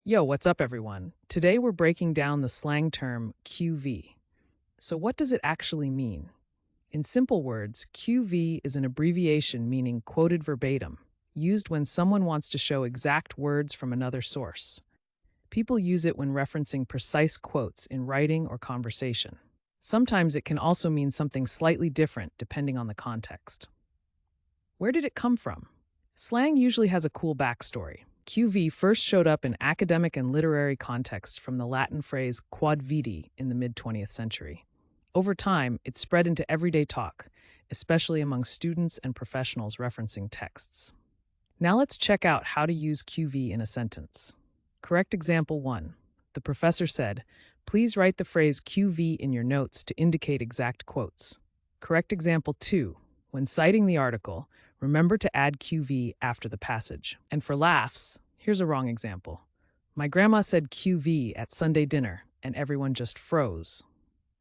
Yo, what's up, everyone? Today we're breaking down the slang term QV. So, what does it actually mean? In simple words, QV is an abbreviation meaning quoted verbatim, used when someone wants to show exact words from another source. People use it when referencing precise quotes in writing or conversation. Sometimes it can also mean something slightly different depending on the context. Where did it come from? Slang usually has a cool backstory. QV first showed up in academic and literary context from the Latin phrase quod vidi in the mid 20th century. Over time, it spread into everyday talk, especially among students and professionals referencing texts. Now let's check out how to use QV in a sentence. Correct example 1. The professor said, "Please write the phrase QV in your notes to indicate exact quotes." Correct example 2. When citing the article, remember to add QV after the passage. And for laughs, here's a wrong example. My grandma said QV at Sunday dinner, and everyone just froze.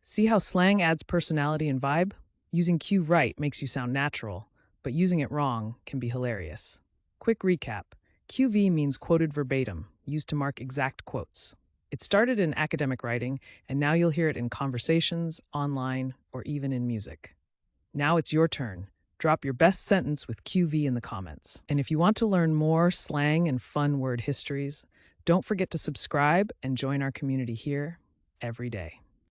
See how slang adds personality and vibe? Using Q right makes you sound natural, but using it wrong can be hilarious. Quick recap. QV means quoted verbatim, used to mark exact quotes. It started in academic writing, and now you'll hear it in conversations, online, or even in music. Now it's your turn. Drop your best sentence with QV in the comments. And if you want to learn more slang and fun word histories, don't forget to subscribe and join our community here every day.